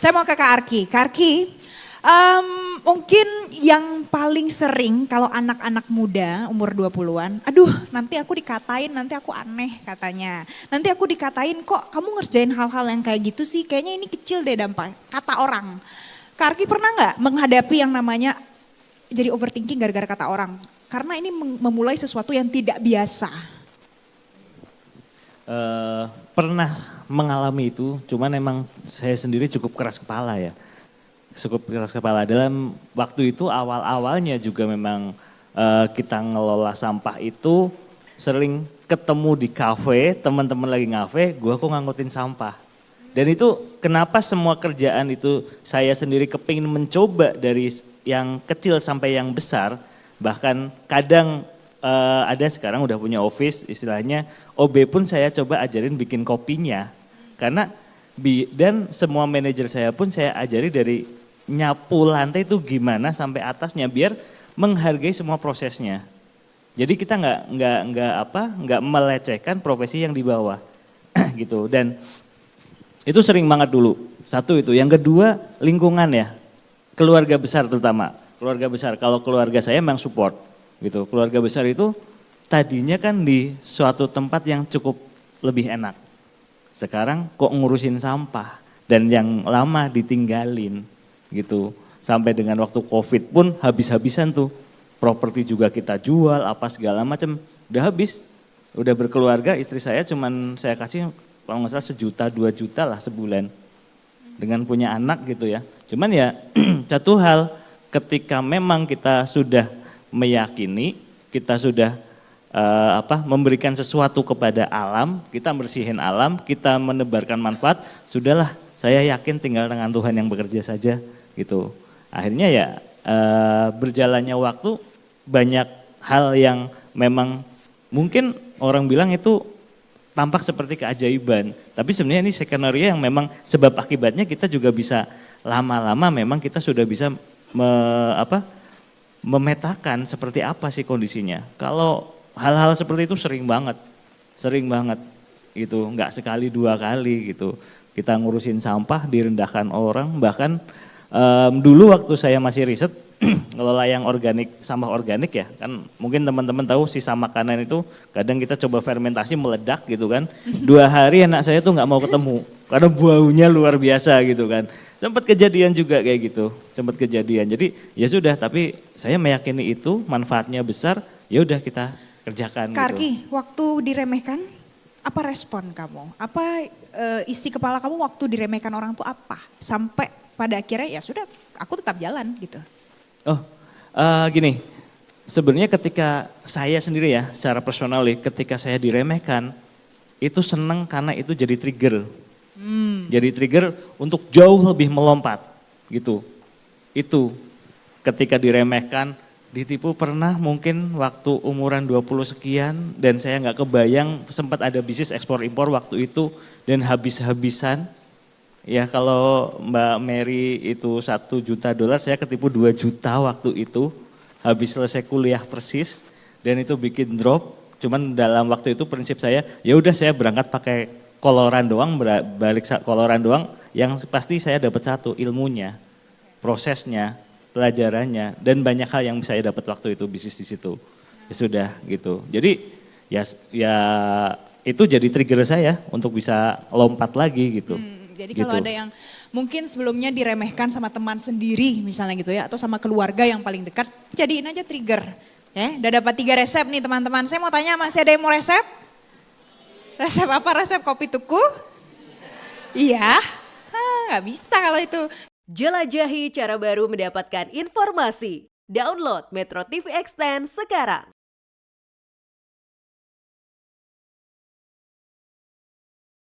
Saya mau ke Kak Arki. Kak Arki, mungkin yang paling sering kalau anak-anak muda umur 20-an, aduh nanti aku dikatain, nanti aku aneh katanya. Nanti aku dikatain kok kamu ngerjain hal-hal yang kayak gitu sih, kayaknya ini kecil deh dampak, kata orang. Kak Arki pernah nggak menghadapi yang namanya jadi overthinking gara-gara kata orang? Karena ini memulai sesuatu yang tidak biasa. Pernah mengalami itu, cuman emang saya sendiri cukup keras kepala ya. Cukup keras kepala. Dalam waktu itu awal-awalnya juga memang kita ngelola sampah itu sering ketemu di kafe, teman-teman lagi ngafe, gua kok ngangkutin sampah. Dan itu kenapa semua kerjaan itu saya sendiri kepingin mencoba dari yang kecil sampai yang besar, bahkan kadang ada sekarang udah punya office istilahnya, OB pun saya coba ajarin bikin kopinya. Karena dan semua manajer saya pun saya ajari dari nyapu lantai itu gimana sampai atasnya biar menghargai semua prosesnya. Jadi kita nggak melecehkan profesi yang di bawah gitu. Dan itu sering banget dulu. Satu itu, yang kedua lingkungan ya, keluarga besar terutama. Keluarga besar, kalau keluarga saya memang support gitu. Keluarga besar itu tadinya kan di suatu tempat yang cukup lebih enak. Sekarang kok ngurusin sampah dan yang lama ditinggalin gitu. Sampai dengan waktu Covid pun habis-habisan tuh. Properti juga kita jual apa segala macam, udah habis. Udah berkeluarga, istri saya cuman saya kasih kalau nggak salah 1 juta 2 juta lah sebulan. Dengan punya anak gitu ya. Cuman ya satu hal, ketika memang kita sudah meyakini, kita sudah memberikan sesuatu kepada alam, kita bersihin alam, kita menebarkan manfaat, sudahlah saya yakin tinggal dengan Tuhan yang bekerja saja gitu. Akhirnya ya berjalannya waktu banyak hal yang memang mungkin orang bilang itu tampak seperti keajaiban, tapi sebenarnya ini skenario yang memang sebab akibatnya kita juga bisa lama-lama memang kita sudah bisa memetakan seperti apa sih kondisinya. Kalau hal-hal seperti itu sering banget gitu, nggak sekali 2 kali gitu. Kita ngurusin sampah direndahkan orang, bahkan dulu waktu saya masih riset ngelola yang organik, sampah organik ya, kan mungkin teman-teman tahu sisa makanan itu kadang kita coba fermentasi meledak gitu kan. 2 hari anak saya tuh nggak mau ketemu karena baunya luar biasa gitu kan. Sempat kejadian juga kayak gitu, sempat kejadian. Jadi ya sudah, tapi saya meyakini itu manfaatnya besar, ya udah kita kerjakan. Kak Arki, gitu. waktu diremehkan, apa respon kamu? Apa isi kepala kamu waktu diremehkan orang tuh apa? Sampai pada akhirnya ya sudah, aku tetap jalan gitu. Oh, gini, sebenarnya ketika saya sendiri ya, secara personal ketika saya diremehkan, itu seneng karena itu jadi trigger. Jadi trigger untuk jauh lebih melompat gitu. Itu ketika diremehkan, ditipu pernah mungkin waktu umuran 20 sekian dan saya nggak kebayang sempat ada bisnis ekspor impor waktu itu dan habis-habisan. Ya kalau Mbak Mary itu $1 juta, saya ketipu 2 juta waktu itu. Habis selesai kuliah persis dan itu bikin drop. Cuman dalam waktu itu prinsip saya, ya udah saya berangkat pakai koloran doang, balik koloran doang. Yang pasti saya dapat satu, ilmunya, prosesnya, pelajarannya, dan banyak hal yang saya dapat waktu itu bisnis di situ. Ya sudah gitu. Jadi ya itu jadi trigger saya untuk bisa lompat lagi gitu. Jadi kalau ada yang mungkin sebelumnya diremehkan sama teman sendiri misalnya gitu ya, atau sama keluarga yang paling dekat, jadiin aja trigger. Ya, udah dapat 3 resep nih teman-teman. Saya mau tanya, masih ada yang mau resep? Resep apa? Resep kopi tuku? Iya, nggak bisa kalau itu. Jelajahi cara baru mendapatkan informasi. Download Metro TV Extend sekarang.